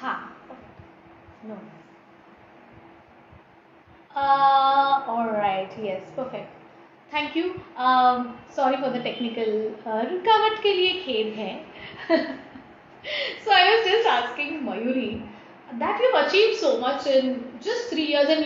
Ha. No. All right. Yes. Perfect. Thank you. Sorry for the technical. रुकावट के लिए खेद है. So I was just asking Mayuri that you've achieved so much in just 3 years, and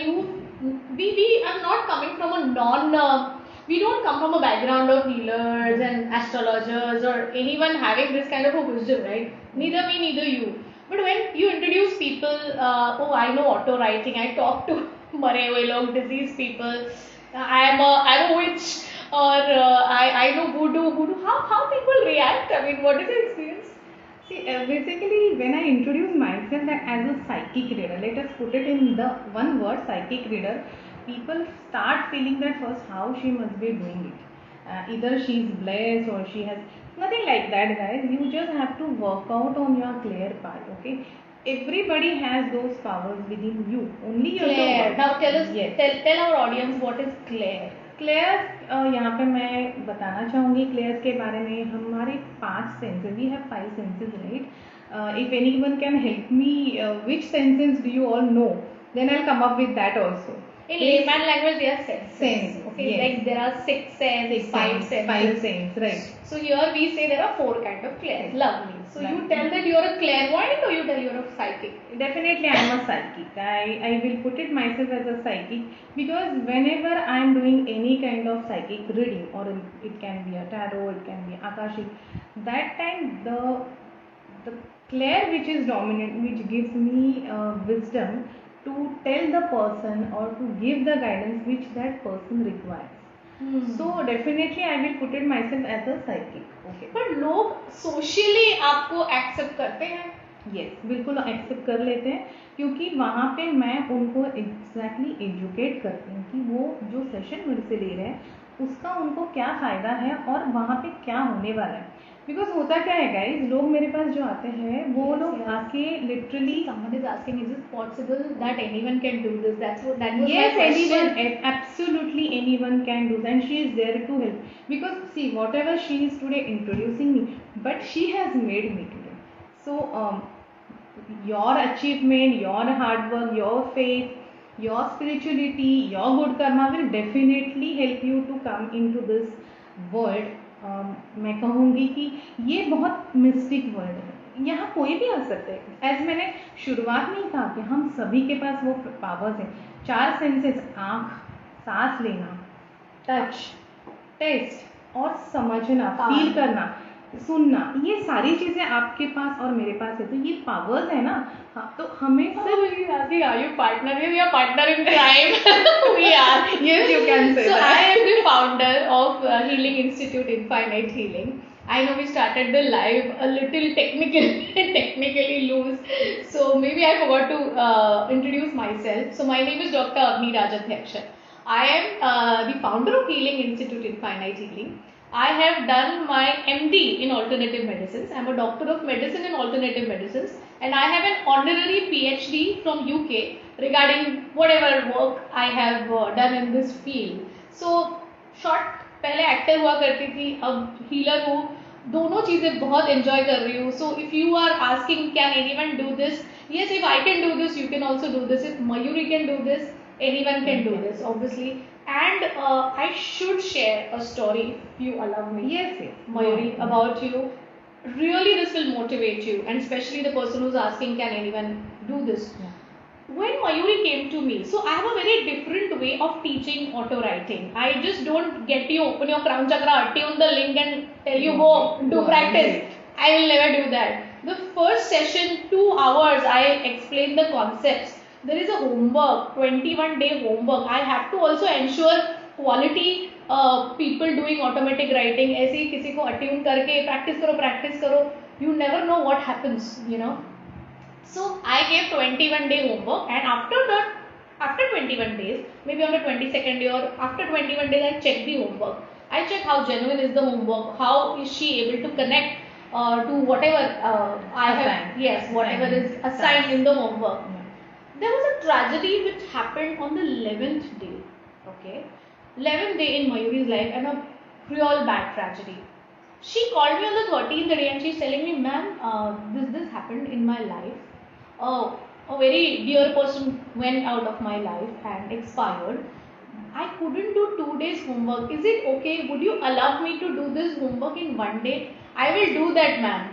we are not coming from a we don't come from a background of healers and astrologers or anyone having this kind of a wisdom, right? Neither me, neither you. But when you introduce people, oh, I know auto writing, I talk to मरे हुए लोग, diseased people, I'm a witch, or I know voodoo. How people react? I mean, what is your experience? See, basically, when I introduce myself as a psychic reader, let us put it in the one word, psychic reader, people start feeling that first how she must be doing it. Either she is blessed or she has nothing like that, guys. You just have to work out on your clear part, okay? Everybody has those powers within you. Only you have to Claire. work. Now tell us, Yes. tell our audience what is Claire. क्लेयर्स यहाँ पे मैं बताना चाहूँगी क्लेयर्स के बारे में. हमारे 5 senses, we have 5 senses, right? If anyone can help me, which senses do you all know, then I'll come up with that also. In layman language, they are senses. Sense, Okay, yes. like there are 6 senses, 5 senses. 5 senses, right? So here we say there are 4 kind of clairs. Lovely. So you Lovely. tell that you're a clairvoyant, or you tell you're a psychic? Definitely I am a psychic. I will put it myself as a psychic, because whenever I am doing any kind of psychic reading, or it can be a tarot, it can be akashic, that time the clair which is dominant, which gives me wisdom to tell the person or to give the guidance which that person requires. So definitely I will put it myself as a psychic. Okay. But लोग socially आपको accept करते हैं? Yes, बिल्कुल accept कर लेते हैं, क्योंकि वहाँ पे मैं उनको एग्जैक्टली एजुकेट करती हूँ कि वो जो सेशन मेरे से ले रहे हैं उसका उनको क्या फ़ायदा है और वहाँ पे क्या होने वाला है. बिकॉज होता क्या है गाइज, लोग मेरे पास जो आते हैं वो लोग आके literally, Someone is asking, is it possible that anyone can do this? That was yes, my question. anyone, absolutely anyone can do, and she is there to help. Because see, whatever she is today introducing me, but she has made me today. So your achievement, your hard work, your faith, your spirituality, your good karma will definitely help you to come into this world. मैं कहूँगी कि ये बहुत mistake world है, यहाँ कोई भी आ सकता है. एज मैंने शुरुआत में ही कहा कि हम सभी के पास वो पावर्स हैं. 4 सेंसेस, आँख, सांस लेना, टच, टेस्ट और समझना, फील करना, सुनना, ये सारी चीजें आपके पास और मेरे पास है. तो ये पावर्स है ना. हाँ, तो हमें Asking, are you partner? We are partner in crime. We are. Yes, you can say so that. I am the founder of Healing Institute Infinite Healing. I know we started the live a little technically loose. So maybe I forgot to introduce myself. So my name is Dr. Avni Rajadhyaksha. I am the founder of Healing Institute Infinite Healing. I have done my MD in alternative medicines. I am a doctor of medicine in alternative medicines, and I have an honorary PhD from UK regarding whatever work I have done in this field. So short, पहले actor हुआ करती थी, अब healer हूँ. दोनों चीज़ें बहुत enjoy कर रही हूँ. So if you are asking can anyone do this, yes, if I can do this, you can also do this. If Mayuri can do this, anyone can do this, obviously. And I should share a story, if you allow me. Yes, yes. Mayuri, about you. Really, this will motivate you, and especially the person who's asking, can anyone do this? Yeah. When Mayuri came to me, so I have a very different way of teaching auto writing. I just don't get you open your crown chakra, tune the link, and tell you go do practice. I will never do that. The first session, 2 hours, I explain the concepts. There is a homework, 21-day homework. I have to also ensure quality. People doing automatic writing, ऐसे ही किसी को attune करके practice करो. You never know what happens, you know. So I gave 21-day homework, and after 21 days, maybe on the 22nd day or after 21 days, I check the homework. I check how genuine is the homework, how is she able to connect to whatever I have, yes, whatever is assigned in the homework. There was a tragedy which happened on the 11th day. Okay, 11th day in Mayuri's life, and a real bad tragedy. She called me on the 13th day and she's telling me, ma'am, this happened in my life. a very dear person went out of my life and expired. I couldn't do 2 days homework. Is it okay? Would you allow me to do this homework in 1 day? I will do that, ma'am.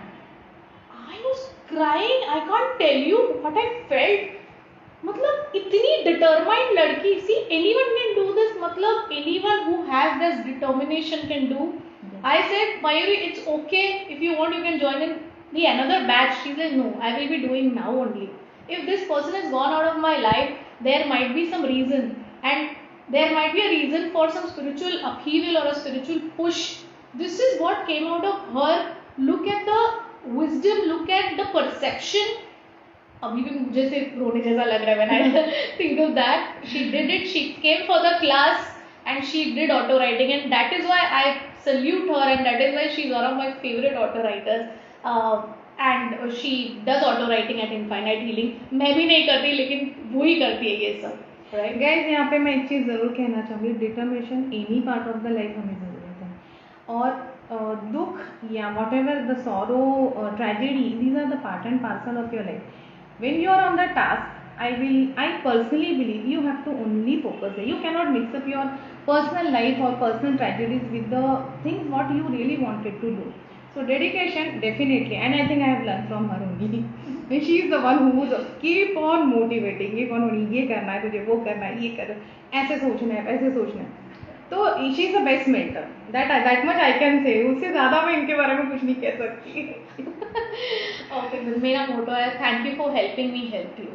I was crying. I can't tell you what I felt. मतलब इतनी determined लड़की. See, anyone can do this. मतलब anyone who has this determination can do. I said, Mayuri, it's okay. If you want, you can join in the another batch. She said, no, I will be doing now only. If this person has gone out of my life, there might be some reason, and there might be a reason for some spiritual upheaval or a spiritual push. This is what came out of her. Look at the wisdom, look at the perception. अभी भी मुझे सिर्फ रोने जैसा लग रहा है when I think of that. She did it. She came for the class and she did auto writing, and that is why I salute her, and that is why she's one of my favorite auto writers. And she does auto writing at Infinite Healing. मैं भी नहीं करती, लेकिन वो ही करती है ये सब. Right? Guys, यहाँ पे मैं एक चीज़ ज़रूर कहना चाहूँगी. Determination any part of the life हमें ज़रूरत है. और दुख या whatever the sorrow, tragedy, these are the part and parcel of your life. When you are on the task, I personally believe you have to only focus there. You cannot mix up your personal life or personal tragedies with the things what you really wanted to do. So dedication, definitely, and I think I have learned from her only. She is the one who keep on motivating, keep on होनी, ये करना है तुझे, वो करना है, ये कर, ऐसे सोचना है, ऐसे सोचना है. तो she is the best mentor. That much I can say. उससे ज़्यादा मैं इनके बारे में कुछ नहीं कह सकती. Okay, मेरा मोटो है, thank you for helping me help you.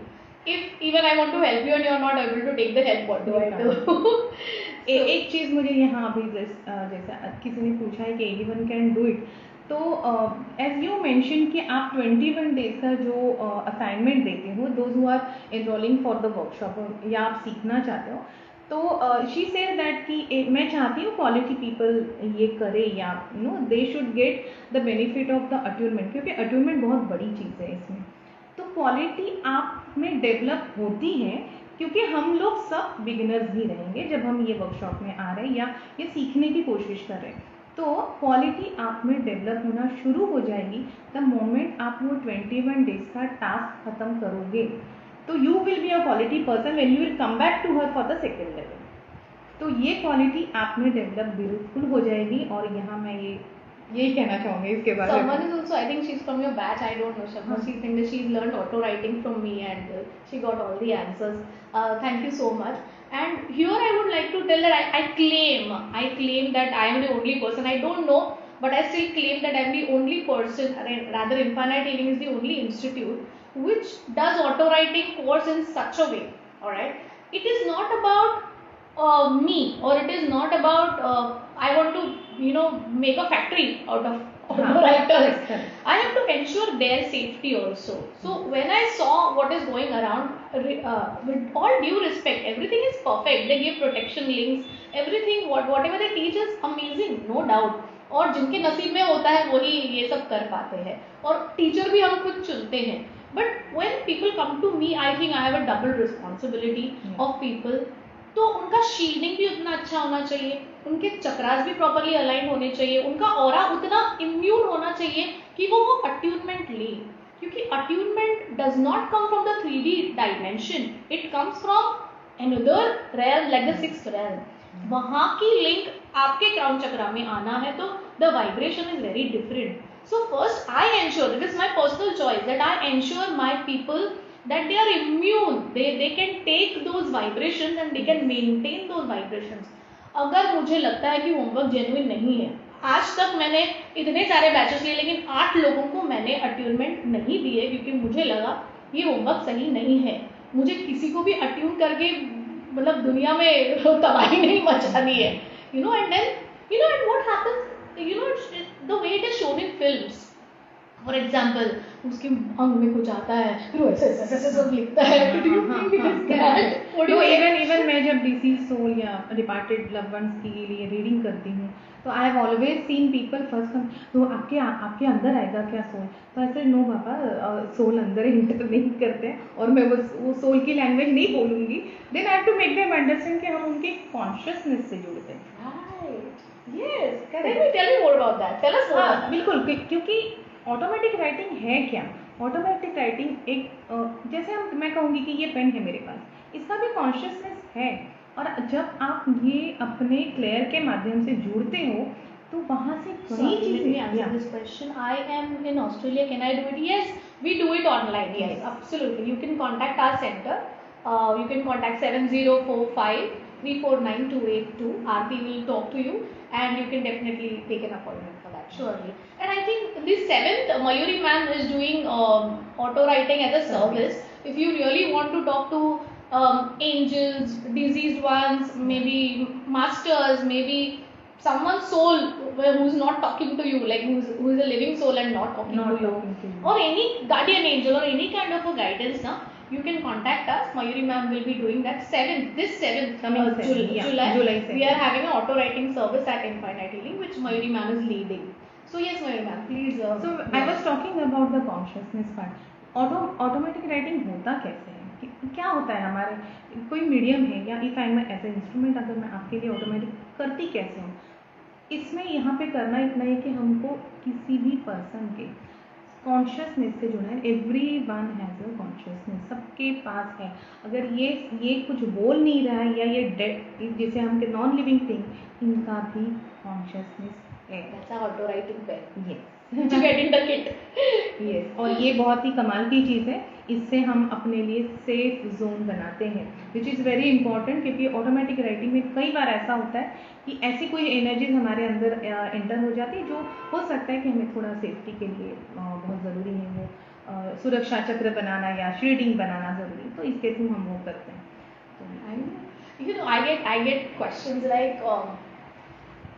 If even I want to help you and you are not able to take the help, what do I do? एक चीज़ मुझे यहाँ अभी जैसा किसी ने पूछा है कि एनीवन कैन डू इट. तो एज यू मेंशन कि आप 21 डेज का जो असाइनमेंट देते हो, those who are enrolling for the workshop या आप सीखना चाहते हो, तो शी सेड दैट कि मैं चाहती हूँ क्वालिटी पीपल ये करे, या they should get the benefit of the attunement, क्योंकि अट्यूनमेंट बहुत बड़ी चीज़ है इसमें. तो क्वालिटी आप में डेवलप होती है, क्योंकि हम लोग सब बिगिनर्स ही रहेंगे जब हम ये वर्कशॉप में आ रहे हैं या ये सीखने की कोशिश कर रहे हैं. तो क्वालिटी आप में डेवलप होना शुरू हो जाएगी द मोमेंट आप वो 21 डेज का टास्क खत्म करोगे. तो you will be a quality person when you will come back to her for the second level. तो ये क्वालिटी आप में डेवलप बिल्कुल हो जाएगी. और यहाँ मैं यही कहना चाहूँगी इसके बारे में. Someone is also, I think she's from your batch, I don't know, Shabna. She thinks that she's learned auto writing from me and she got all the answers. Thank you so much. And here I would like to tell that I claim that I am the only person. I don't know, but I still claim that I am the only person, rather Infinite Healing is the only institute which does auto writing course in such a way. Alright, it is not about me, or it is not about I want to make a factory out of auto writers. I have to ensure their safety also. So when I saw what is going around, with all due respect, everything is perfect. They give protection links, everything, whatever they teach is amazing, no doubt. और जिनके नसीब में होता है वही ये सब कर पाते हैं, और टीचर भी हम खुद चुनते हैं. But when people come to me, I think I have a double responsibility of people. तो उनका शील्डिंग भी उतना अच्छा होना चाहिए, उनके चक्रास भी प्रॉपरली अलाइन होने चाहिए, उनका ऑरा उतना इम्यून होना चाहिए कि वो अट्यूनमेंट ले. क्योंकि attunement does not come from the 3D dimension, it comes from another realm like the 6th realm. वहाँ की लिंक आपके क्राउन चक्रा में आना है, तो the vibration is very different. So first I ensure, this is my personal choice, that I ensure my people that they are immune, they can take those vibrations and they can maintain those vibrations. अगर मुझे लगता है कि homework genuine नहीं है, आज तक मैंने इतने सारे बैचेस लिए लेकिन 8 लोगों को मैंने अट्यूनमेंट नहीं दिए, क्योंकि मुझे लगा ये होमवर्क सही नहीं है. मुझे किसी को भी अट्यून करके मतलब दुनिया में तबाही नहीं मचानी है, and then and what happens, the way it is shown in films. For example उसके अंग में कुछ आता है, फिर वो ऐसे सब लिखता है. इवन मैं जब डिसीज सोल या डिपार्टेड लव्ड वंस के लिए रीडिंग करती हूँ, तो I have always seen people first come, तो आपके अंदर आएगा क्या सोल? तो ऐसे नो बाबा, सोल अंदर इंटर नहीं करते हैं, और मैं वो सोल की लैंग्वेज नहीं बोलूँगी. Then I have to make them understand कि हम उनके कॉन्शियसनेस से जुड़ते हैं. Yes, can you tell me more about that? Tell us more. बिल्कुल, क्योंकि ऑटोमेटिक राइटिंग है क्या? ऑटोमेटिक राइटिंग एक जैसे मैं कहूँगी कि ये पेन है मेरे पास, इसका भी कॉन्शियसनेस है, और जब आप ये अपने क्लेयर के माध्यम से जुड़ते हो तो वहाँ से कई Sorry, let me चीज़ें answer this question. I am in Australia. Can I do it? Yes, we do it online. Yes, absolutely. You can contact our center. You can contact 7045 349 282. Aarti will talk to you, and you can definitely take an appointment for that. Surely. And I think this 7th Mayuri ma'am is doing auto writing as a service. If you really want to talk to angels, deceased ones, maybe masters, maybe someone's soul who's not talking to you, like who is a living soul and not talking to you, or any guardian angel or any kind of a guidance, now you can contact us. Mayuri ma'am will be doing that 7th Coming July. July We are having an auto writing service at Infinite Healing, which Mayuri ma'am is leading. So yes, Mayuri ma'am, please. So I was talking about the consciousness part. Automatic writing होता कैसे है? क्या होता है हमारे, कोई medium है या if I am as a instrument, अगर मैं आपके लिए ऑटोमेटिक करती कैसे हूँ? इसमें यहाँ पे करना इतना है कि हमको किसी भी पर्सन के कॉन्शियसनेस से जुड़ना है. Every one has a consciousness, सबके पास है. अगर ये कुछ बोल नहीं रहा है या ये डेड, जैसे हम के नॉन लिविंग थिंग, इनका भी कॉन्शियसनेस है. That's our auto writing pen. Yes. To get in the kit. Yes. और ये बहुत ही कमाल की चीज़ है. इससे हम अपने लिए सेफ जोन बनाते हैं, विच इज़ वेरी इंपॉर्टेंट, क्योंकि ऑटोमेटिक राइटिंग में कई बार ऐसा होता है कि ऐसी कोई एनर्जीज हमारे अंदर एंटर हो जाती है जो हो सकता है कि हमें थोड़ा सेफ्टी के लिए बहुत ज़रूरी है, वो सुरक्षा चक्र बनाना या शील्डिंग बनाना ज़रूरी है. तो इस केस में हम वो करते हैं. I get questions like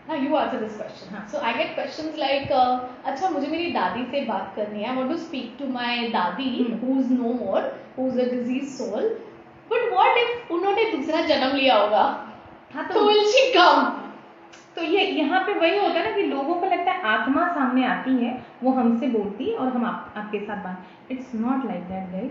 now you answer this question. So I get questions like अच्छा मुझे मेरी दादी से बात करनी है. I want to speak to my दादी who's no more, who's a deceased soul. But what if उन्होंने दूसरा जन्म लिया होगा? हाँ, तो will she come? तो ये यहाँ पे वही होता है ना कि लोगों को लगता है आत्मा सामने आती है, वो हमसे बोलती है और हम आपके साथ बात. It's not like that guys.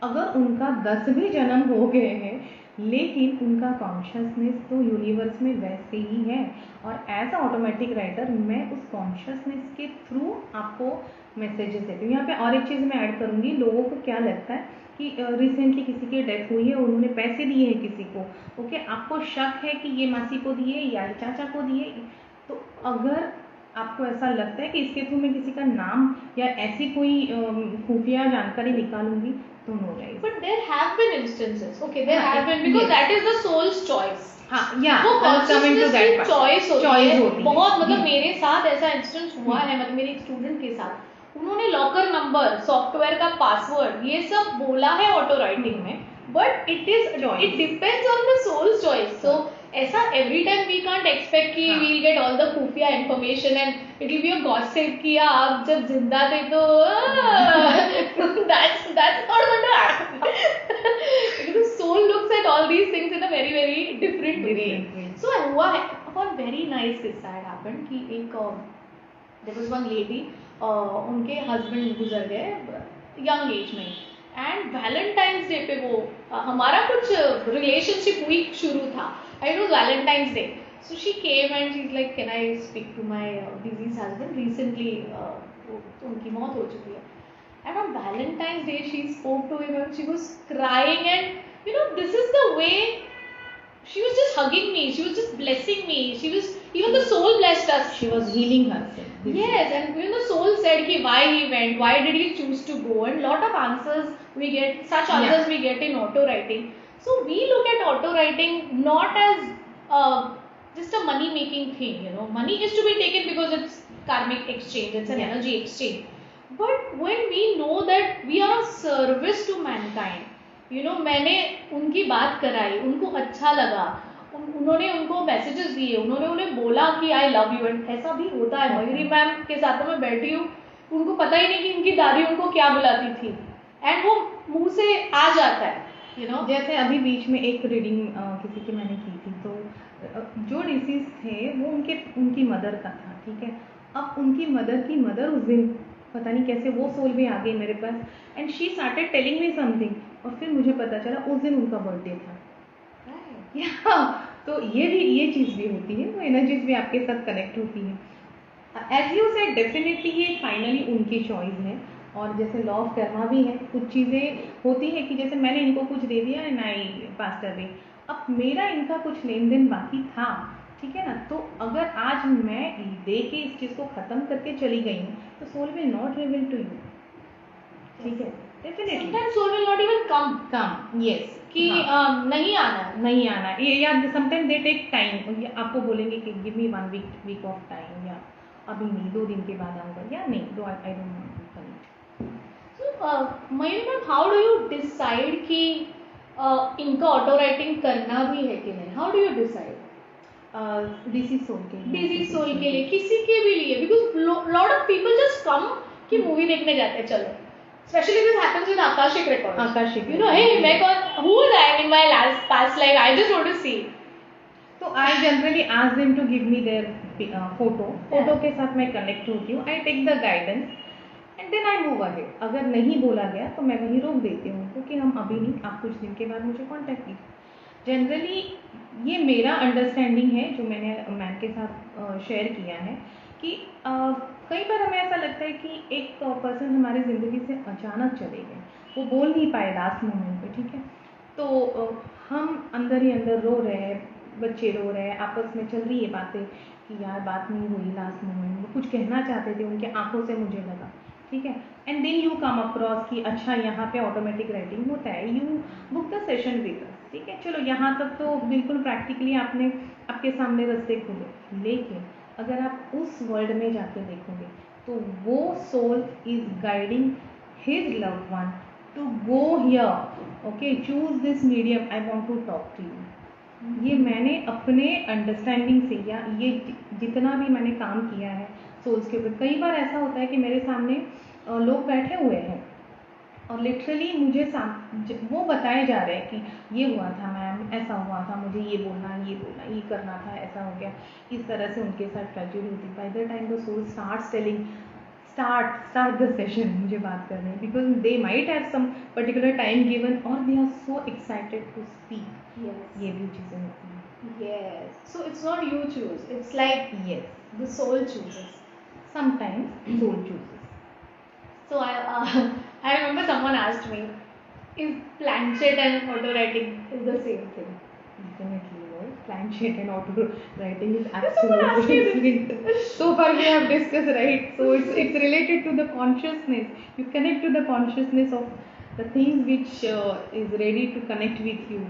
अगर उनका 10 भी जन्म हो गए हैं, लेकिन उनका कॉन्शियसनेस तो यूनिवर्स में वैसे ही है, और एज अ ऑटोमेटिक राइटर मैं उस कॉन्शियसनेस के थ्रू आपको मैसेजेस देती हूँ. यहाँ पे और एक चीज़ मैं ऐड करूँगी. लोगों को क्या लगता है कि रिसेंटली किसी की डेथ हुई है, उन्होंने पैसे दिए हैं किसी को, ओके, आपको शक है कि ये मासी को दिए या ये चाचा को दिए, तो अगर आपको ऐसा लगता है कि इसके थ्रू मैं किसी का नाम या ऐसी कोई खुफिया जानकारी निकालूंगी, तो no guys. But there have been instances. Okay, there have been, because that is the soul's choice. हाँ, या वो consciousness की choice होती है. बहुत, मतलब है. मेरे साथ ऐसा इंसिडेंस हुआ है, मतलब मेरे एक स्टूडेंट के साथ. उन्होंने लॉकर नंबर, सॉफ्टवेयर का पासवर्ड, ये सब बोला है ऑटो राइटिंग में, but it depends on the soul's choice. So ऐसा every time we can't expect कि we will get all the खुफिया information and it will be a gossip कि आप जब जिंदा थे तो that's not going to happen. Because soul looks at all these things in a very very different way. So हुआ है, one very nice किस्सा had happened कि एक there was one lady, उनके हस्बैंड गुजर गए यंग एज में, and Valentine's day पे वो हमारा कुछ रिलेशनशिप वीक शुरू था. It was Valentine's Day. So she came and she's like, can I speak to my deceased husband? Recently, उनकी मौत हो चुकी है. And on Valentine's Day, she spoke to him and she was crying, and you know, this is the way she was just hugging me. She was just blessing me. She was, even the soul blessed us. She was healing herself. Yes, and you know, the soul said कि why he went, why did he choose to go, and lot of answers we get, such answers we get in auto writing. So we look at auto writing not as just a money making thing. You know, money is to be taken because it's karmic exchange, it's an energy exchange. But when we know that we are a service to mankind, you know, मैंने उनकी बात कराई, उनको अच्छा लगा, उन्होंने उनको messages दिए, उन्होंने उन्हें बोला कि आई लव यू, एंड ऐसा भी होता है. मयूरी मैम के साथ मैं बैठी हूँ, उनको पता ही नहीं कि उनकी दादी उनको क्या बुलाती थी, एंड वो मुंह से आ जाता है. You know? जैसे अभी बीच में एक रीडिंग किसी की मैंने की थी, तो जो डिसीज थे वो उनकी मदर का था, ठीक है. अब उनकी मदर उस दिन पता नहीं कैसे वो सोल भी आ गई मेरे पास, and she started telling me something, और फिर मुझे पता चला उस दिन उनका बर्थडे था. तो ये चीज़ भी होती है, वो एनर्जीज भी आपके साथ कनेक्ट होती है. एज यू सेड डेफिनेटली ये फाइनली उनकी चॉइस है, और जैसे लॉ ऑफ कर्मा भी है, कुछ चीज़ें होती है कि जैसे मैंने इनको कुछ दे दिया एंड आई पास्ट अवे, अब मेरा इनका कुछ लेन देन बाकी था, ठीक है ना, तो अगर आज मैं दे के इस चीज़ को ख़त्म करके चली गई हूँ तो soul will not reveal to you, ठीक है, definitely Sometimes soul will not even come. Yes कि नहीं आना है. नहीं आना ये, या समटाइम दे टेक टाइम, आपको बोलेंगे कि give me 1 week of time, या अभी नहीं 2 दिन के बाद आऊँगा, या नहीं दो I don't want to connect. So Mayur ma'am, how do you decide कि इनका ऑटो राइटिंग करना भी है कि नहीं? How do you decide? डीसी सोल के लिए, बिजी सोल के लिए, किसी के भी लिए, because lot of people just come कि मूवी देखने जाते हैं, चलो, especially this happens with Akashic records. Akashic you know, hey, मैं कौन, who was I in my past life? I just want to see. तो I generally ask them to give me their photo के साथ मैं connect होती हूँ, I take the guidance and then I move ahead. अगर नहीं बोला गया तो मैं वहीं रोक देती हूँ उनको कि हम अभी नहीं, आप कुछ दिन के बाद मुझे कांटेक्ट कीजिए। जनरली ये मेरा अंडरस्टैंडिंग है जो मैंने मैम के साथ शेयर किया है कि कई बार हमें ऐसा लगता है कि एक पर्सन हमारी ज़िंदगी से अचानक चले गए, वो बोल नहीं पाए लास्ट मोमेंट पे, ठीक है, तो हम अंदर ही अंदर रो रहे हैं, बच्चे रो रहे हैं, आपस में चल रही है बातें कि यार बात नहीं हुई लास्ट मोमेंट में, कुछ कहना चाहते थे, उनके आंखों से मुझे लगा, ठीक है, and then you come across कि अच्छा यहाँ पे ऑटोमेटिक राइटिंग होता है, you book the session with us, ठीक है, चलो यहाँ तक तो बिल्कुल प्रैक्टिकली आपने आपके सामने रास्ते खुले, लेकिन अगर आप उस वर्ल्ड में जाके देखोगे तो वो soul is guiding his loved one to go here, okay, choose this medium, I want to talk to you. ये मैंने अपने अंडरस्टैंडिंग से, या ये जितना भी मैंने काम किया है सोल्स के ऊपर, कई बार ऐसा होता है कि मेरे सामने लोग बैठे हुए हैं और लिटरली मुझे वो बताए जा रहे हैं कि ये हुआ था मैम, ऐसा हुआ था, मुझे ये बोलना, ये करना था, ऐसा हो गया, इस तरह से उनके साथ ट्रेजेडी होती। By the time the soul starts telling, start the session, मुझे बात करनी है, because they might have some particular time given और they are so excited to speak. ये भी चीज़ें होती हैं। Yes. So it's not you choose. It's like Yes, the soul chooses. sometimes soul chooses. So I remember someone asked me, is planchette and auto writing is the same thing? Definitely, no. Planchette and auto writing is Someone asked me absolutely different. So far we have discussed, right? So it's related to the consciousness. You connect to the consciousness of the things which is ready to connect with you.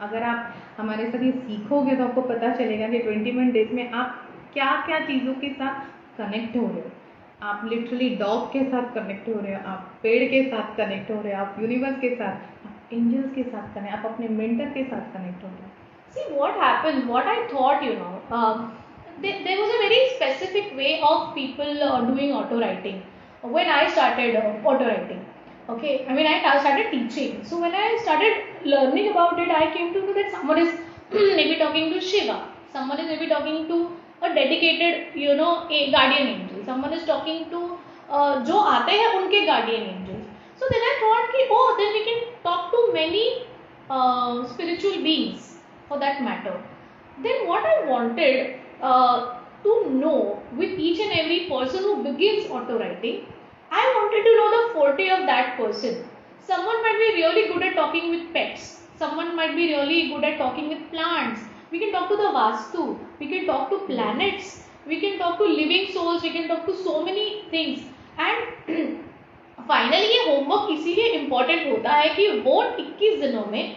अगर आप हमारे साथ ये सीखोगे तो आपको पता चलेगा कि 21 डेज में आप क्या क्या चीज़ों के साथ कनेक्ट हो रहे हो। आप लिटरली डॉग के साथ कनेक्ट हो रहे हो, आप पेड़ के साथ कनेक्ट हो रहे हो, आप यूनिवर्स के साथ, आप एंजल्स के साथ कनेक्ट, आप अपने मेंटर के साथ कनेक्ट हो रहे हो। See what happens, what I thought, you know, there was a very specific way of people doing auto writing when I started auto writing. Okay, I mean, I started teaching. So when I started learning about it, I came to know that someone is maybe talking to Shiva, someone is maybe talking to a dedicated, you know, a guardian angel, someone is talking to जो आते हैं उनके guardian angels. So then I thought कि oh, then we can talk to many spiritual beings for that matter. Then what I wanted to know with each and every person who begins auto writing, I wanted to know the forte of that person. Someone might be really good at talking with pets. Someone might be really good at talking with plants. We can talk to the Vastu. We can talk to planets. We can talk to living souls. We can talk to so many things. And finally ये homework इसीलिए important होता है कि वो 21 दिनों में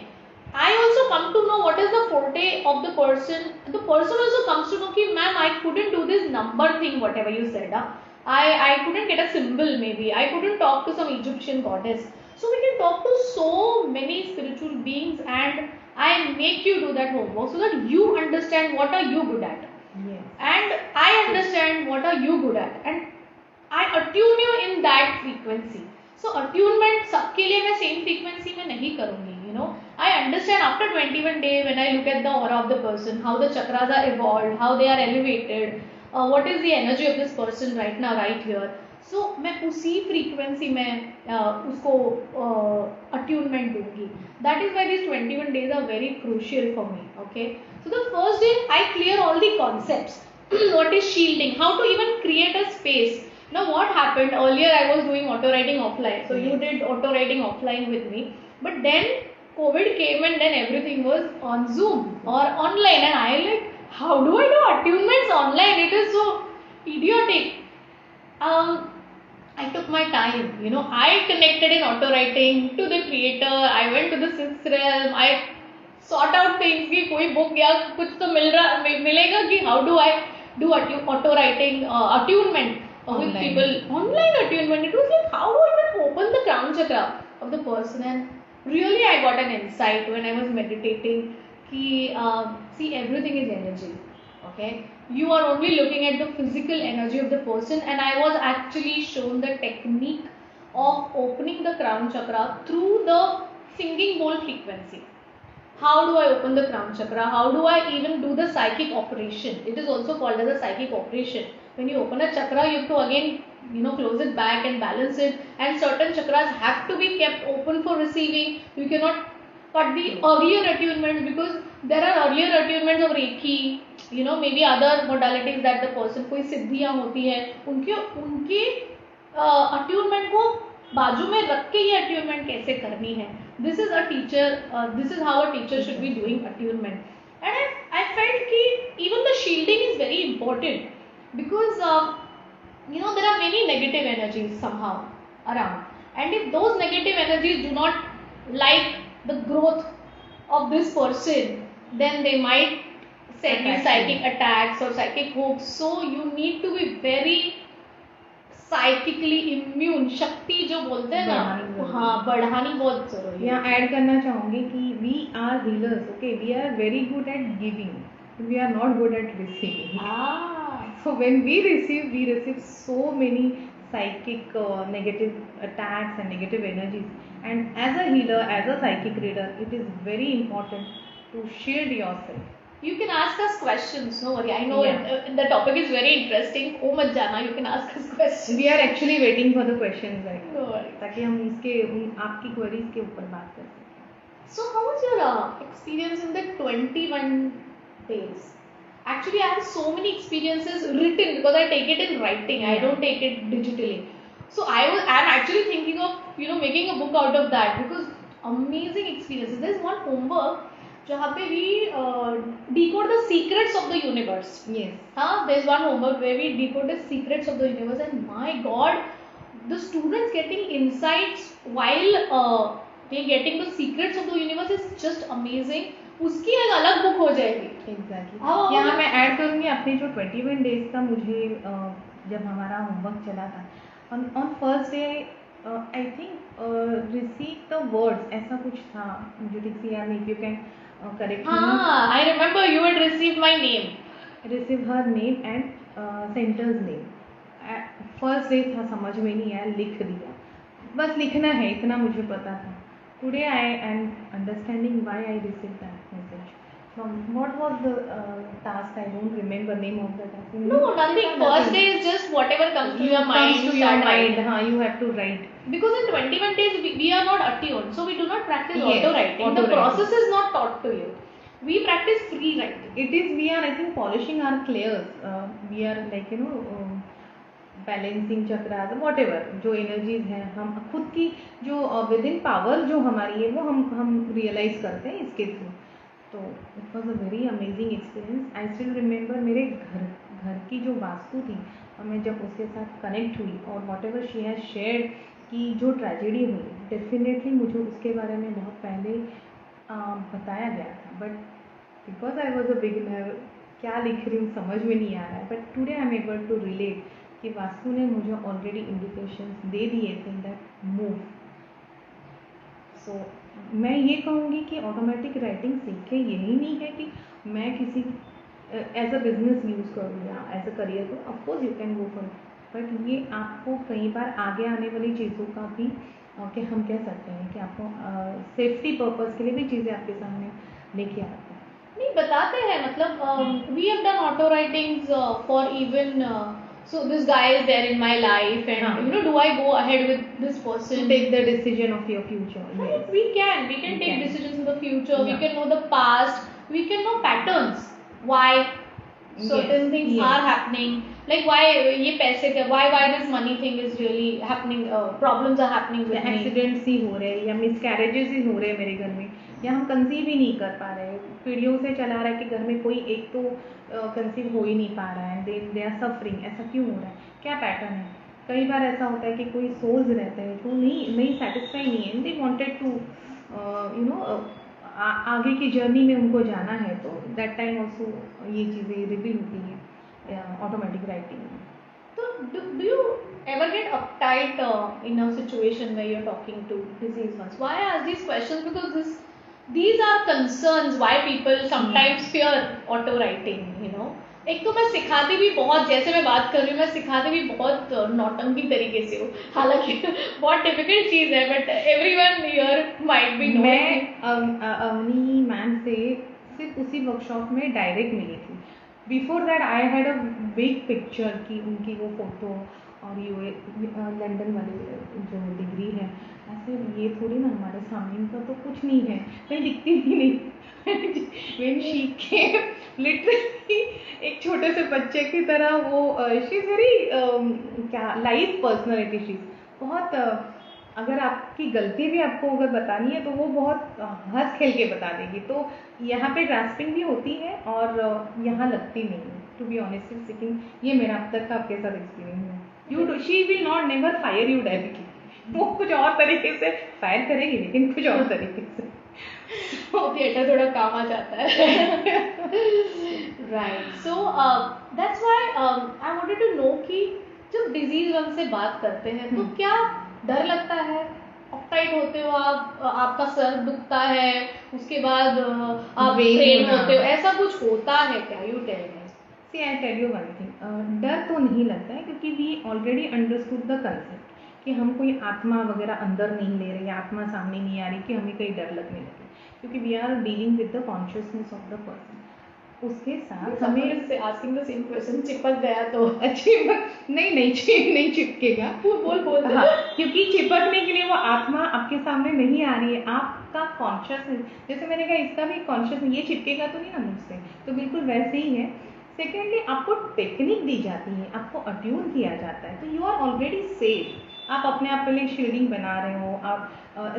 I also come to know what is the forte of the person. The person also comes to know कि ma'am, I couldn't do this number thing, whatever you said. I couldn't get a symbol, maybe I couldn't talk to some Egyptian goddess. So we can talk to so many spiritual beings, and I make you do that homework so that you understand what are you good at. Yes. And I understand what are you good at, and I attune you in that frequency. So attunement सबके लिए मैं same frequency में नहीं करूँगी, you know. I understand after 21 days when I look at the aura of the person, how the chakras are evolved, how they are elevated, what is the energy of this person right now, right here. So मैं उसी frequency में उसको attunement दूँगी. That is why these 21 days are very crucial for me. Okay. So the first day I clear all the concepts. what is shielding, how to even create a space. Now what happened earlier, I was doing auto writing offline, so you did auto writing offline with me, but then COVID came and then everything was on Zoom or online, and I like, how do I do attunements online? It is so idiotic. I took my time, I connected in auto writing to the creator, I went to the sixth realm, I sort out things कि कोई book या कुछ तो मिलेगा कि how do I do auto writing attunement with people, online attunement. It was like, how do I even open the crown chakra of the person? And really I got an insight when I was meditating कि see, everything is energy. Okay, you are only looking at the physical energy of the person, and I was actually shown the technique of opening the crown chakra through the singing bowl frequency. How do I open the crown chakra? How do I even do the psychic operation? It is also called as a psychic operation. When you open a chakra, you have to again close it back and balance it, and certain chakras have to be kept open for receiving. You cannot cut the earlier attunements, because there are earlier attunements of Reiki, maybe other modalities that the person, कोई सिद्धियाँ होती है, उनके attunement को बाजू में रख के ये attunement कैसे करनी है. This is how a teacher should be doing attunement. And I felt that even the shielding is very important, because there are many negative energies somehow around, and if those negative energies do not like the growth of this person, then they might send you psychic attacks or psychic hooks. So you need to be very psychically immune, शक्ति जो बोलते हैं ना, हाँ, बढ़ानी बहुत जरूरी है. यहाँ ऐड करना चाहूंगी कि we are healers, okay, we are very good at giving, we are not good at receiving. So when we receive so many psychic negative attacks and negative energies, and as a healer, as a psychic reader, it is very important to shield yourself. You can ask us questions, no worry. I know the topic is very interesting. Oh mat jana, you can ask us questions. We are actually waiting for the questions, right? No worry. ताकि हम इसके आपकी queries के ऊपर बात कर सकें. So how was your experience in the 21 days? Actually, I have so many experiences written, because I take it in writing. I don't take it digitally. So I'm actually thinking of making a book out of that, because amazing experiences. There's one homework जहाँ पे we decode the secrets of the universe. Yes. There's one homework where we decode the secrets of the universe, and my God, the students getting insights while they getting the secrets of the universe is just amazing. उसकी एक अलग book हो जाएगी. Exactly. यहाँ मैं add करूँगी अपने जो 21 days का मुझे जब हमारा होमवर्क चला था, on first day I think receive the words, ऐसा कुछ था, मुझे ठीक से याद नहीं. If you can correct me. I remember you had received my name. Receive her name and center's name. First day था, समझ में नहीं आया, लिख दिया. बस लिखना है, इतना मुझे पता था. Today I am understanding why I received that message. From what was the task? I don't remember name of the task. No, nothing. First day is just whatever comes to your mind. Comes to your mind. You have to write. Because in 21 days we are not attuned, so we do not practice auto writing. The process is not taught to you. We practice free writing. It is, we are, I think, polishing our clairs. We are like balancing chakras, whatever जो energies हैं, हम खुद की जो with in power जो हमारी है वो हम रियलाइज करते हैं इसके थ्रू. तो it was a very amazing experience. I still remember मेरे घर की जो वास्तु थी, और मैं जब उसके साथ कनेक्ट हुई और what ever she has shared कि जो ट्रेजेडी हुई, डेफिनेटली मुझे उसके बारे में बहुत पहले बताया गया था, but because I was a beginner, क्या लिख रही हूँ समझ में नहीं आ रहा है. But today I am able to relate कि वास्तु ने मुझे ऑलरेडी इंडिकेशंस दे दिए थे दैट मूव. सो मैं ये कहूँगी कि ऑटोमेटिक राइटिंग सीखे यही नहीं है कि मैं किसी एज अ बिजनेस यूज़ करूँ या एज अ करियर को. Of course you can go for, but ये आपको कई बार आगे आने वाली चीज़ों का भी कि हम कह सकते हैं कि आपको सेफ्टी पर्पज़ के लिए भी चीज़ें आपके सामने लेके आते हैं. नहीं, बताते हैं, मतलब we have done auto writings for even so this guy is there in my life, and do I go ahead with this person to take the decision of your future? Yes. We can take decisions in the future. We can know the past, we can know patterns, why certain Yes, things yes. are happening, like why ये पैसे का why this money thing is really happening, problems are happening with me. Accidents ही हो रहे हैं या miscarriages ही हो रहे हैं मेरे घर में, या हम कंसीव ही नहीं कर पा रहे, पीढ़ियों से चला रहा है कि घर में कोई एक तो कंसीव हो ही नहीं पा रहा है, दे आर सफरिंग, ऐसा क्यों हो रहा है, क्या पैटर्न है. कई बार ऐसा होता है कि कोई सोल्स रहते हैं जो नहीं सेटिस्फाई नहीं है, they wanted to you know आगे की जर्नी में उनको जाना है, तो दैट टाइम ऑल्सो ये चीज़ें रिवील होती है ऑटोमेटिक राइटिंग में. So do you ever get uptight in a situation where you're talking to diseased ones? Why I ask these questions? Because these are concerns why people sometimes fear auto writing, you know. एक तो मैं सिखाती भी बहुत, जैसे मैं बात कर रही हूँ, मैं सिखाती भी बहुत नौटंकी तरीके से हूँ, हालांकि बहुत डिफिकल्ट चीज़ है, but everyone here might be know. मैं अवनी मैम से सिर्फ उसी वर्कशॉप में डायरेक्ट मिली थी. Before that I had a big picture की उनकी वो फोटो और ये लंदन वाली जो डिग्री है, ऐसे ये थोड़ी ना हमारे सामने, इनका तो कुछ नहीं है, कहीं दिखती भी नहीं. When she came, literally एक छोटे से बच्चे की तरह वो शी इज़ वेरी क्या लाइव पर्सनैलिटी, शी बहुत अगर आपकी गलती भी आपको अगर बतानी है तो वो बहुत हंस खेल के बता देगी. तो यहाँ पे ग्रास्पिंग भी होती है और यहाँ लगती नहीं है. टू बी ऑनेस्टली स्पीकिंग, ये मेरा अब तक का आपके साथ एक्सपीरियंस है. You she will not never fire you directly, वो कुछ और तरीके से फायर करेगी, लेकिन कुछ और तरीके से. थिएटर थोड़ा काम आ जाता है. Right. So that's why I wanted to know कि जब डिजीज वन से बात करते हैं तो क्या डर लगता है, अपटाइट होते हो आप, आपका सर दुखता है, उसके बाद आप ट्रेन होते हो, ऐसा कुछ होता है क्या? You tell me. See I tell you one thing, डर तो नहीं लगता है क्योंकि we already understood the concept कि हम कोई आत्मा वगैरह अंदर नहीं ले रहे, या आत्मा सामने नहीं आ रही कि हमें कहीं डर लगने लगे, क्योंकि we are dealing with the consciousness of the person. उसके साथ हमें से आस्किंग द सेम क्वेश्चन, चिपक गया तो अच्छी नहीं चिपकेगा. बोल. हाँ, क्योंकि चिपकने के लिए वो आत्मा आपके सामने नहीं आ रही है, आपका कॉन्शियसनेस, जैसे मैंने कहा इसका भी कॉन्शियसनेस, ये चिपकेगा तो नहीं ना मुझसे, तो बिल्कुल वैसे ही है. सेकेंडली आपको टेक्निक दी जाती है, आपको अट्यून किया जाता है, तो यू आर ऑलरेडी सेफ. आप अपने आप के लिए शील्डिंग बना रहे हो. आप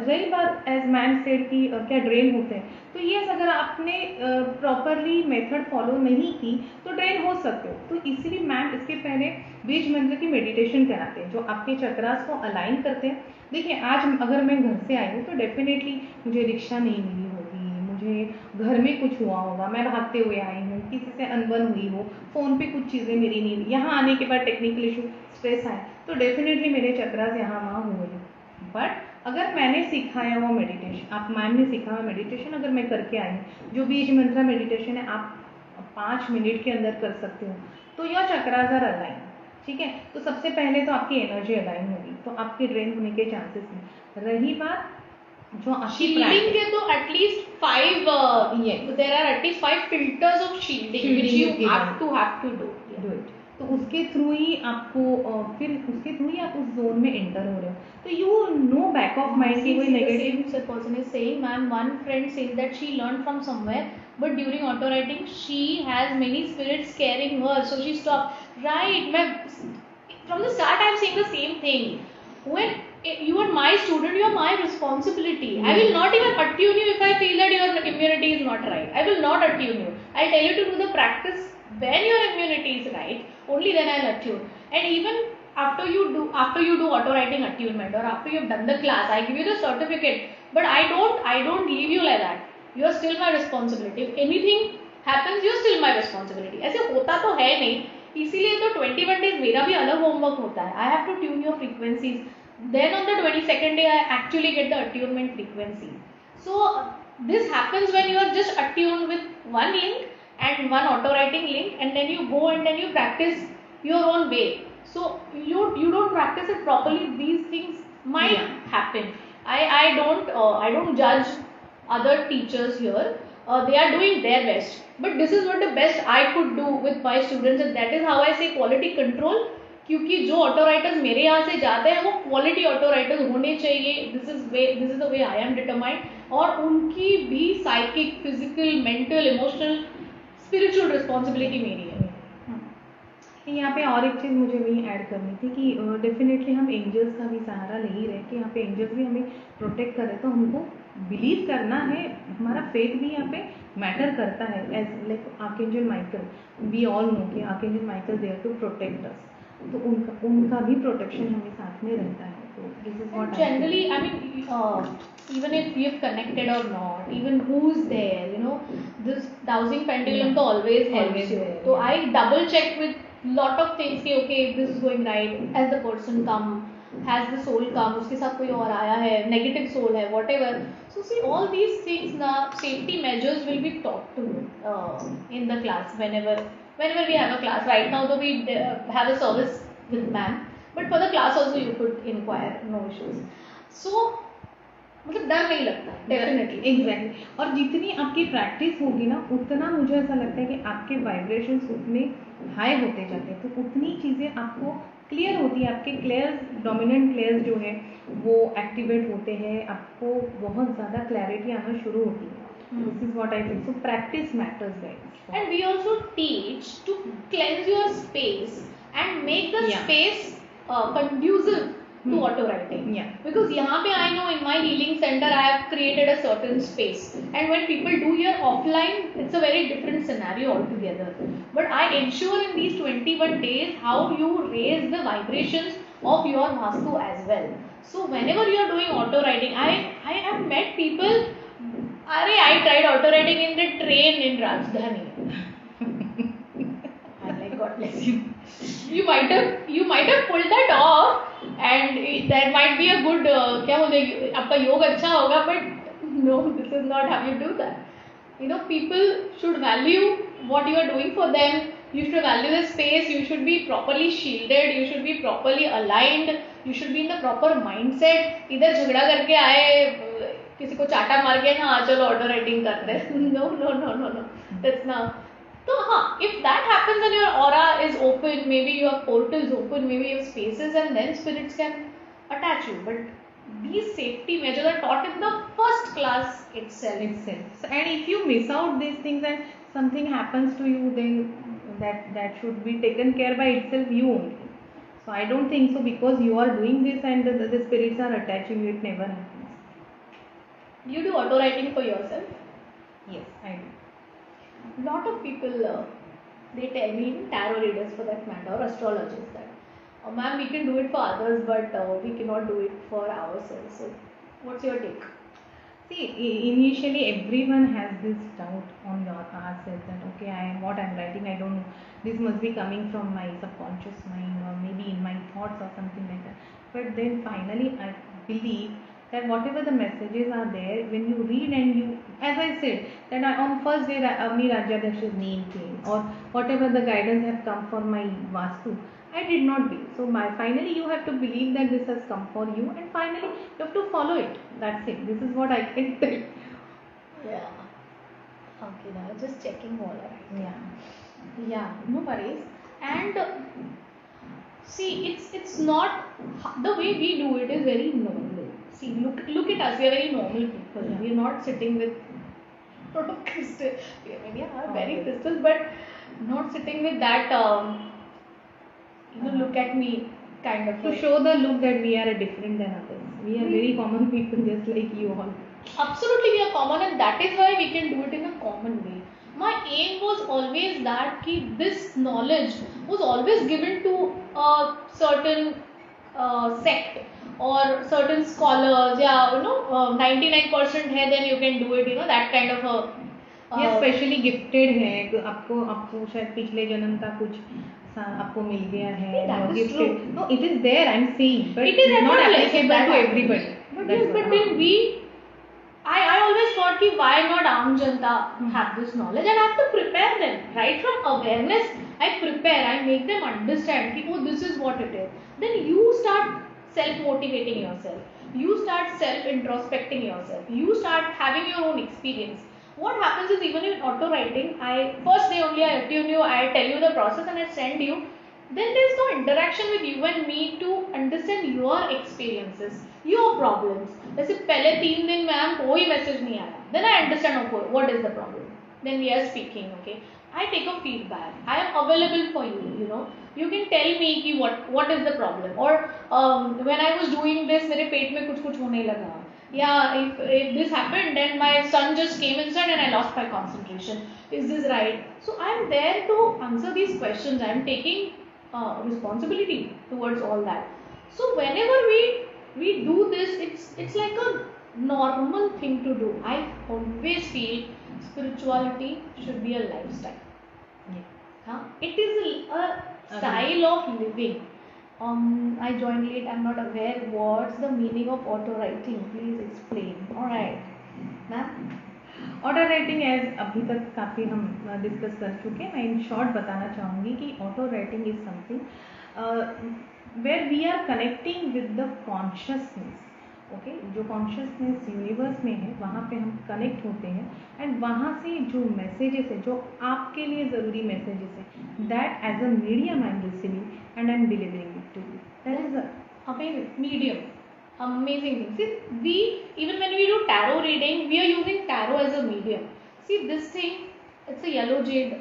रही बात एज मैन सेड की क्या ड्रेन होते हैं, तो ये अगर आपने प्रॉपरली मेथड फॉलो नहीं की तो ड्रेन हो सकते हो. तो इसीलिए मैम इसके पहले बीज मंत्र की मेडिटेशन कराते हैं जो आपके चक्रास को अलाइन करते हैं. देखिए आज अगर मैं घर से आई हूँ तो डेफिनेटली मुझे रिक्शा नहीं मिली होगी, मुझे घर में कुछ हुआ होगा, मैं भागते हुए आई हूँ, किसी से अनबन हुई हो, फ़ोन पे कुछ चीज़ें मेरी नहीं हुई, यहाँ आने के बाद टेक्निकल इशू, स्ट्रेस आए, तो डेफिनेटली मेरे चक्रास यहाँ वहाँ हुए. बट अगर मैंने सिखाया हुआ मेडिटेशन, आप मैम ने सिखाया हुआ मेडिटेशन अगर मैं करके आई हूँ, जो बीज मंत्र मेडिटेशन है आप 5 मिनट के अंदर कर सकते हो, तो योर चक्रास आर अलाइन. ठीक है, तो सबसे पहले तो आपकी एनर्जी अलाइन होगी, तो आपके ड्रेन होने के चांसेस नहीं. रही बात जो शील्डिंग के, तो at least 5 there are at least 5 filters of shielding which you have to do it. तो उसके थ्रू ही आपको फिर उसके थ्रू ही आप उस जोन में एंटर हो रहे हो, तो you know back of mind की कोई negative person is saying, ma'am one friend saying that she learn from somewhere but during auto writing she has many spirits carrying her, so she stop. Right, मैं from the start I am saying the same thing. When you are my student, you are my responsibility. I will not even attune you if I feel that your immunity is not right. I will not attune you. I'll tell you to do the practice when your immunity is right, only then I'll attune. And even after you do auto writing attunement, or after you've done the class, I give you the certificate, but I don't leave you like that. You are still my responsibility. If anything happens, you are still my responsibility. ऐसे होता तो है नहीं, इसीलिए तो 21 days मेरा भी अलग होमवर्क होता है. I have to tune your frequencies. Then on the 22nd day I actually get the attunement frequency. So this happens when you are just attuned with one link and one auto writing link, and then you go and then you practice your own way. So you don't practice it properly, these things might happen. I don't judge other teachers here. They are doing their best, but this is what the best I could do with my students, and that is how I say quality control. क्योंकि जो auto writers मेरे यहाँ से जाते हैं वो quality auto writers होने चाहिए. This is the way I am determined. और उनकी भी psychic, physical, mental, emotional, spiritual responsibility मेरी है. यहाँ पे और एक चीज़ मुझे वही ऐड करनी थी कि डेफिनेटली हम एंजल्स का भी सहारा ले ही रहे कि यहाँ पे एंजल्स भी हमें प्रोटेक्ट करे, तो हमको बिलीव करना है, हमारा फेथ भी यहाँ पे मैटर करता है। As like archangel Michael, we all know कि archangel Michael there to protect us, तो उनका भी प्रोटेक्शन हमें साथ में रहता है। तो this is what generally, I mean, even if we have connected or not, even who's there, you know, this dowsing pendulum Yeah. तो always helps Always you. there, So yeah. I double check with lot of things कि okay, if this is going right, has the person come, has the soul come, उसके साथ कोई और आया है, negative soul है, whatever. So see, all these things now, safety measures will be taught to in the class whenever we have a class. Right now, though we have a service with ma'am, but for the class also you could inquire, no issues. So मतलब डर नहीं लगता definitely. Exactly, और जितनी आपकी practice होगी ना उतना मुझे ऐसा लगता है कि आपके वाइब्रेशंस उतने हाई होते जाते हैं, तो उतनी चीज़ें आपको क्लियर होती है, आपके क्लियर डोमिनेंट क्लियर जो है वो एक्टिवेट होते हैं, आपको बहुत ज़्यादा क्लैरिटी आना शुरू होती है। This is what I think, so practice matters guys. And we also teach to cleanse your space and make the Yeah. Space conducive to auto writing. Yeah. Because यहाँ पे I know in my healing center I have created a certain space, and when people do here offline, it's a very different scenario altogether. But I ensure in these 21 days how you raise the vibrations of your Vastu as well. So whenever you are doing auto writing, I have met people. Arey, I tried auto writing in the train in Rajdhani. I'm like, God bless you. You might have pulled that off, and that might be a good क्या बोलते हैं, आपका योग अच्छा होगा, but no, this is not how you do that. You know, people should value what you are doing for them. You should value the space. You should be properly shielded. You should be properly aligned. You should be in the proper mindset. इधर झगड़ा करके आए, किसी को चाटा मार के ना चलो ऑटो राइटिंग करते हैं. No. That's not. So, if that happens and your aura is open, maybe you have portals open, maybe you have spaces, and then spirits can attach you. But these safety measures are taught in the first class itself. So, and if you miss out these things and something happens to you, then that should be taken care by itself, you only. So I don't think so, because you are doing this and the spirits are attaching you, it never happens. You do auto writing for yourself? Yes, I do. Lot of people they tell me, tarot readers for that matter, or astrologers, that ma'am, we can do it for others, but we cannot do it for ourselves. So what's your take? See, initially everyone has this doubt on ourselves that okay, what I'm writing, I don't know, this must be coming from my subconscious mind or maybe in my thoughts or something like that. But then finally I believe that whatever the messages are there, when you read and you, as I said, that on first day Avni Rajyadash's name came, or whatever the guidance have come for my Vastu, I did not believe. So finally you have to believe that this has come for you, and finally you have to follow it. That's it. This is what I can tell. Yeah. Okay, now just checking all right. Yeah. No worries. And see, it's not the way we do it is very normal. See, look at us. We are very normal people. Yeah. We are not sitting with lot of crystals. We are very crystals, but not sitting with that. Look at me kind of. To show the look that we are different than others. We are very common people, just like you all. Absolutely, we are common, and that is why we can do it in a common way. My aim was always that this knowledge was always given to a certain sect or certain scholars. 99% है, then you can do it. That kind of a. ये specially gifted है, आपको शायद पिछले जन्म का कुछ आपको मिल गया है, gifted. No, it is there, I'm saying, but it is not effortless, applicable to everybody. But yes, but then I always thought why not Aam Janta have this knowledge, and I have to prepare them right from awareness. I prepare, I make them understand this is what it is. Then you start self-motivating yourself. You start self-introspecting yourself. You start having your own experience. What happens is, even in auto writing, first day only I attune you, I tell you the process and I send you. Then there is no interaction with you and me to understand your experiences, your problems. जैसे पहले 3 दिन ma'am कोई message नहीं आया, then I understand what is the problem. then we are speaking, okay. I take a feedback. I am available for you, you know. You can tell me कि what is the problem, or when I was doing this मेरे पेट में कुछ होने लगा. Yeah, if this happened, then my son just came inside and I lost my concentration. Is this right? So I'm there to answer these questions. I'm taking responsibility towards all that. So whenever we do this, it's like a normal thing to do. I always feel spirituality should be a lifestyle. Yeah. Huh? It is a style of living. I joined late. I'm not aware. What's the meaning of auto writing? Please explain. All right, ma'am. Auto writing as अभी तक काफ़ी हम discuss कर चुके हैं. मैं in short बताना चाहूँगी कि auto writing is something where we are connecting with the consciousness. Okay, जो कॉन्शियसनेस यूनिवर्स में है वहाँ पे हम कनेक्ट होते हैं एंड वहाँ से जो मैसेजेस है, जो आपके लिए ज़रूरी मैसेजेस है, that as a medium I am receiving and I am delivering it to you. That is Amazing medium, amazing thing. See, we even when we do tarot reading, we are using tarot as a medium. See this thing, it's a yellow jade.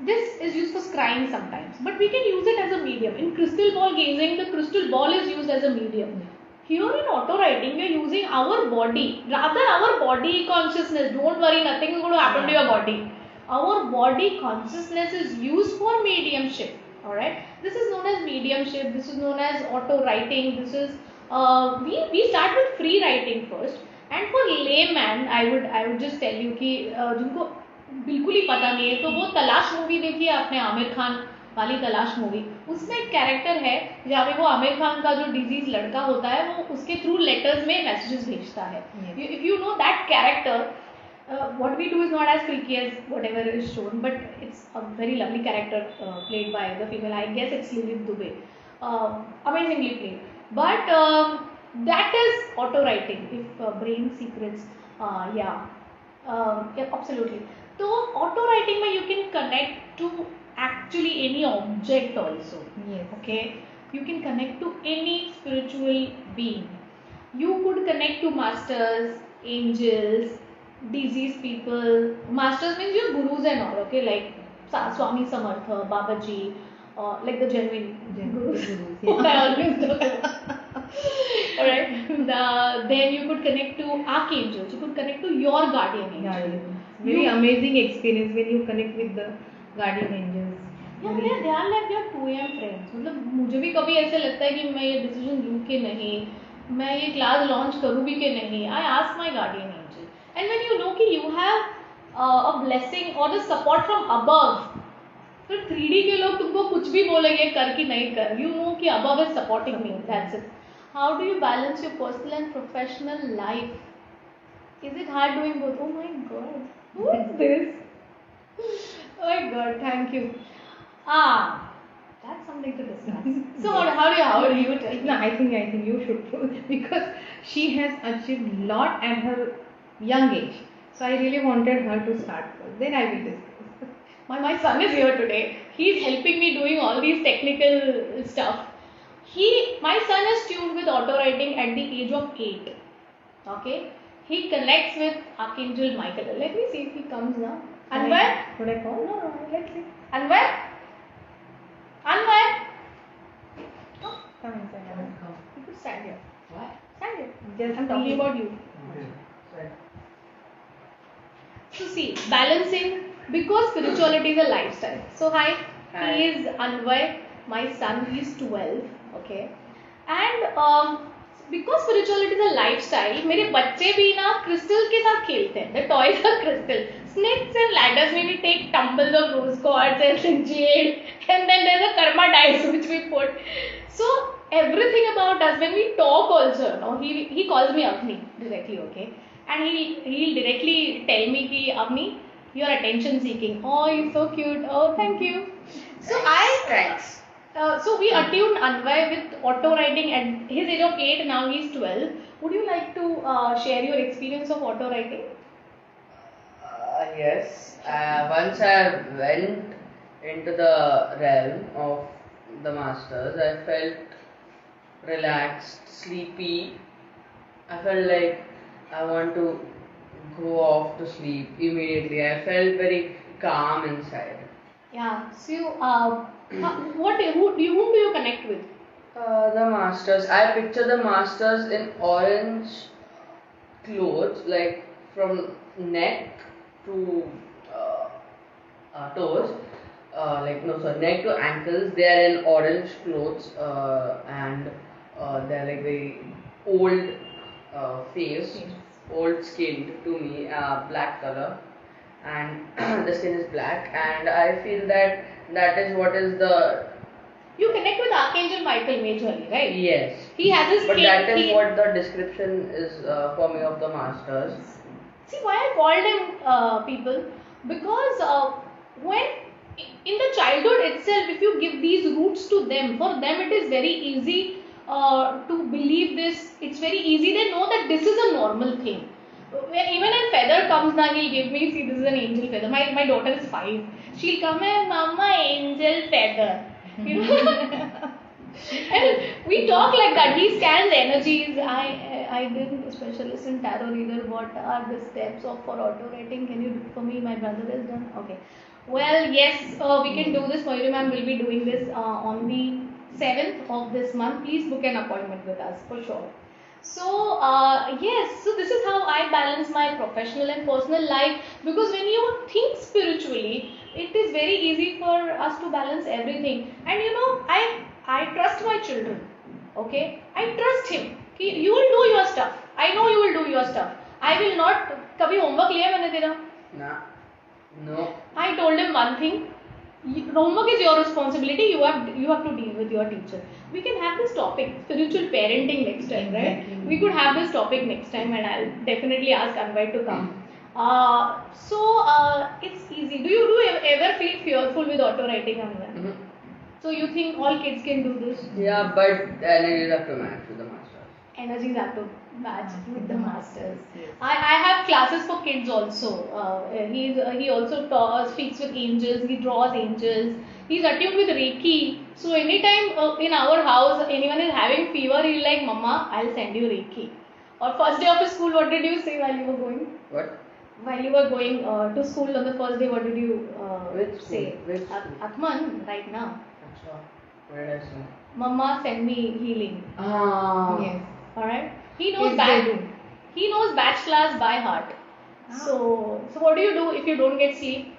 This is used for scrying sometimes, but we can use it as a medium. In crystal ball gazing, the crystal ball is used as a medium. Here in auto writing, we are using our body, rather our body consciousness. Don't worry, nothing is going to happen to your body. Our body consciousness is used for mediumship. Alright, this is known as mediumship, this is known as auto writing. This is we start with free writing first, and for layman I would just tell you कि जिनको बिल्कुल ही पता नहीं है तो वो तलाश movie देखिए आपने, आमिर खान वाली तलाश मूवी. उसमें एक कैरेक्टर है जहाँ पे वो आमिर खान का जो डिजीज लड़का होता है वो उसके थ्रू लेटर्स में मैसेजेस भेजता है. If you know that character, what we do is not as freaky as whatever is shown, but it's a very lovely character played by the female. I guess it's Lilith Dubey. Amazingly played. But that is auto writing. If brain secrets, yeah, absolutely. So auto writing, where you can connect to actually any object also. Yes. Okay. You can connect to any spiritual being. You could connect to masters, angels, deceased people. Masters means your gurus and all, okay, like Swami Samartha, Babaji, like the genuine gurus. Yeah. I always do. Alright. Then you could connect to archangels. You could connect to your guardian angel. Very amazing experience when you connect with the guardian angels. Yeah, they are like your 2am friends. मतलब मुझे भी कभी ऐसे लगता है कि मैं ये डिसीजन लूँ कि नहीं, मैं ये क्लास लॉन्च करूँ भी कि नहीं. I ask my guardian angel. And when you know कि you have a blessing or the support from above, तो 3D के लोग तुमको कुछ भी बोलेंगे कर कि नहीं कर, you know कि above is supporting me. That's it. How do you balance your personal and professional life? Is it hard doing both? Oh my God, who is this? Oh my God, thank you. That's something to discuss. So how do you tell? No, I think you should because she has achieved lot at her young age. So I really wanted her to start first. Then I will discuss. My son is here today. He's helping me doing all these technical stuff. My son is tuned with auto writing at the age of 8. Okay. He connects with Archangel Michael. Let me see if he comes now. Anwar? Should I call? No, let's see. Anwar? Anwar? Oh, Come inside. you could stand here. What? Stand here. Just I'm talking about you. Okay. So see, balancing, because spirituality is a lifestyle. So hi. He is Anwar, my son. He is 12. Okay. And because spirituality is a lifestyle, मेरे बच्चे भी ना crystal के साथ खेलते हैं. The toys are crystal. Snakes and ladders में we take tumbles of rose quartz and jade, and then there's a karma dice which we put. So everything about us, when we talk also, no, he calls me Avni directly, okay, and he'll directly tell me कि Avni, you're attention seeking. Oh, you're so cute. Oh, thank you. So Thanks. So we attuned Anvay with auto writing at his age of 8. Now he's 12. Would you like to share your experience of auto writing? Yes. Once I went into the realm of the masters, I felt relaxed, sleepy. I felt like I want to go off to sleep immediately. I felt very calm inside. Yeah. So, whom do you connect with? The masters. I picture the masters in orange clothes, like from neck to toes. Like no, sorry, neck to ankles. They are in orange clothes, and they're like very old face, Yes. old skinned to me, black color, and the skin is black. And I feel that that is what is the You connect with Archangel Michael majorly, right? yes. He has his But cape. that is what the description is for me of the masters. See why I called him people, because when in the childhood itself, if you give these roots to them, for them it is very easy to believe this. It's very easy. They know that this is a normal thing. Even a feather comes down, he'll give me. See, this is an angel feather. My daughter is 5. She'll come and Mama angel feather. You know. And we talk like that. He scans energies. I did a specialist in tarot reader. What are the steps of for auto writing? Can you do for me? My brother has done. Okay. Well, yes, we can do this. Mayuri ma'am will be doing this on the 7th of this month. Please book an appointment with us for sure. So yes, so this is how I balance my professional and personal life, because when you think spiritually, it is very easy for us to balance everything. And you know, I trust my children. Okay, I trust him. You will do your stuff. I know you will do your stuff. I will not. कभी homework लिया मैंने तेरा? Nah. No. I told him one thing. Homework is your responsibility. You have to deal with your teacher. We can have this topic, spiritual parenting, next time, right? Exactly. We could have this topic next time, and I'll definitely ask Anvai to come. So it's easy. Do you ever feel fearful with auto writing, Anvai? Mhm. So you think all kids can do this? Yeah, but then you have to match with the masters. Energies have to match with the masters. Yes. I have classes for kids also. He also speaks with angels. He draws angels. He's attuned with Reiki. So anytime in our house anyone is having fever, he'll like, Mama, I'll send you Reiki. Or first day of the school, what did you say while you were going? What? While you were going to school on the first day, what did you Which school? say? Which school? Atman, right now. Achha. What did I say? Mama, send me healing. Ah. Yes. Alright? He knows Yes, they batch. do. He knows batch class by heart. Ah. So what do you do if you don't get sleep?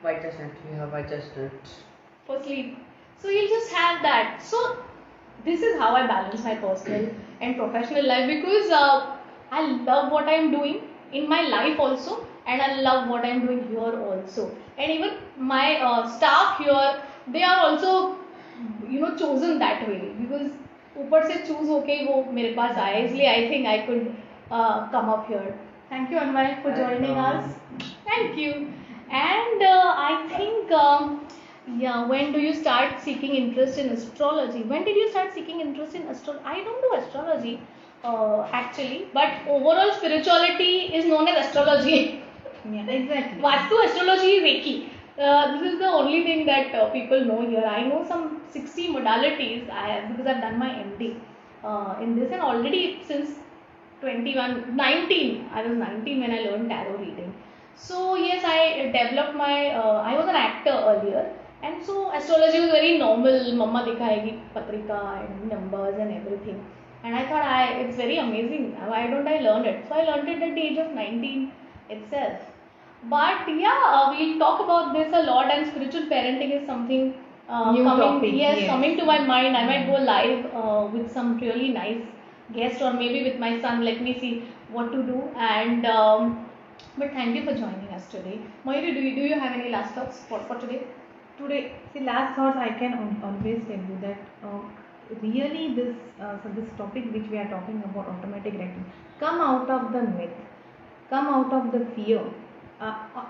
White chestnut. We have white chestnut. For sleep. So you'll just have that. So this is how I balance my personal and professional life, because I love what I'm doing in my life also, and I love what I'm doing here also. And even my staff here, they are also chosen that way, because ऊपर से choose होके ही वो मेरे पास आया, इसलिए I think I could come up here. Thank you Anvai for joining us. Thank you. And I think yeah, when do you start seeking interest in astrology? When did you start seeking interest in astrology? I don't do astrology actually, but overall spirituality is known as astrology. Yeah, exactly. Vastu astrology is Reiki. This is the only thing that people know here. I know some 60 modalities because I've done my MD in this, and already since 19, I was 19 when I learned tarot reading. So yes, I developed I was an actor earlier, and so astrology was very normal. Mama dikhayegi patrika and numbers and everything. And I thought it's very amazing. Why don't I learn it? So I learned it at the age of 19 itself. But yeah, we'll talk about this a lot, and spiritual parenting is something New topic, yes, yes. coming to my mind. I might go live with some really nice guest, or maybe with my son. Let me see what to do. And but thank you for joining us today. Mayuri, do you have any last thoughts for today? Today, see, last thoughts I can always tell you that really this topic which we are talking about, automatic writing, come out of the myth, come out of the fear.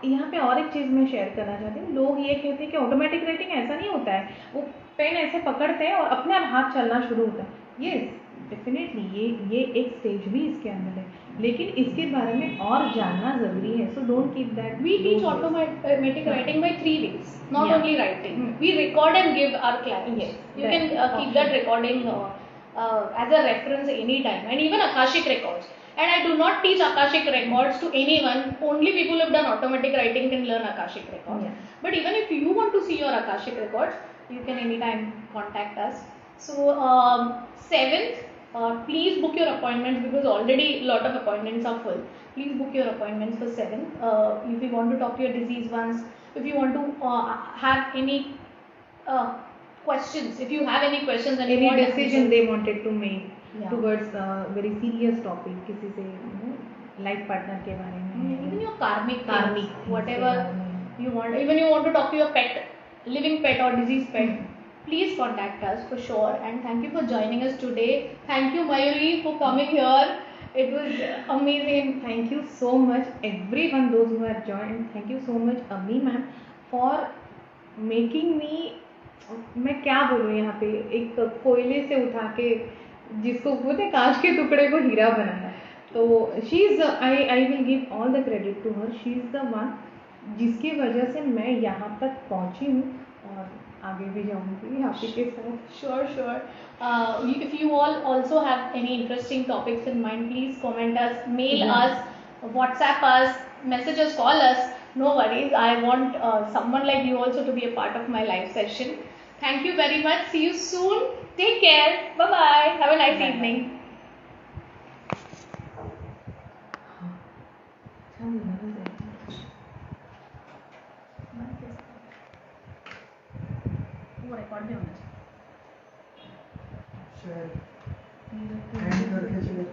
यहाँ पे और एक चीज़ मैं share करना चाहती हूँ. लोग ये कहते हैं कि ऑटोमेटिक राइटिंग ऐसा नहीं होता है, वो पेन ऐसे पकड़ते हैं और अपने आप हाथ चलना शुरू होता है. यस, डेफिनेटली ये एक स्टेज भी इसके अंदर है, लेकिन इसके बारे में और जानना ज़रूरी है. So don't keep that. We teach automatic writing by 3 ways, not Yeah. only writing. We record and give our clients. Yes, You that can keep that recording as a reference anytime, and even Akashic records. And I do not teach Akashic records to anyone. Only people who have done automatic writing can learn Akashic records. Yeah. But even if you want to see your Akashic records, you can anytime contact us. So 7th, please book your appointments because already a lot of appointments are full. Please book your appointments for 7th. If you want to talk to your diseased ones, if you want to have any questions, if you have any questions and you Any want decision answers. they wanted to make Yeah. towards a very serious topic, किसी से life partner के बारे में, Even your karmic Karmic things, things whatever के बारे में. you want, even you want to talk to your pet, living pet or diseased pet, please contact us for sure. And thank you for joining us today. Thank you, Mayuri, for coming here. It was amazing. Thank you so much everyone, those who have joined. Thank you so much Ami ma'am for making me, मैं क्या बोलूँ यहाँ पे, एक कोयले से उठा के जिसको बोलते हैं कांच के टुकड़े को हीरा बनाना. तो she is, I will give all the credit to her. She is the one जिसकी वजह से मैं यहाँ तक पहुँची हूँ और आगे भी जाऊँगी आप ही के साथ. Sure, sure. If you all also have any interesting topics in mind, please comment us, mail Yeah. us, WhatsApp us, message us, call us. No worries. I want someone like you also to be a part of my live session. Thank you very much. See you soon. Take care. Bye bye. Have a nice Bye-bye. evening. छान झालं ते. वो record भी होना चाहिए. Share and करके share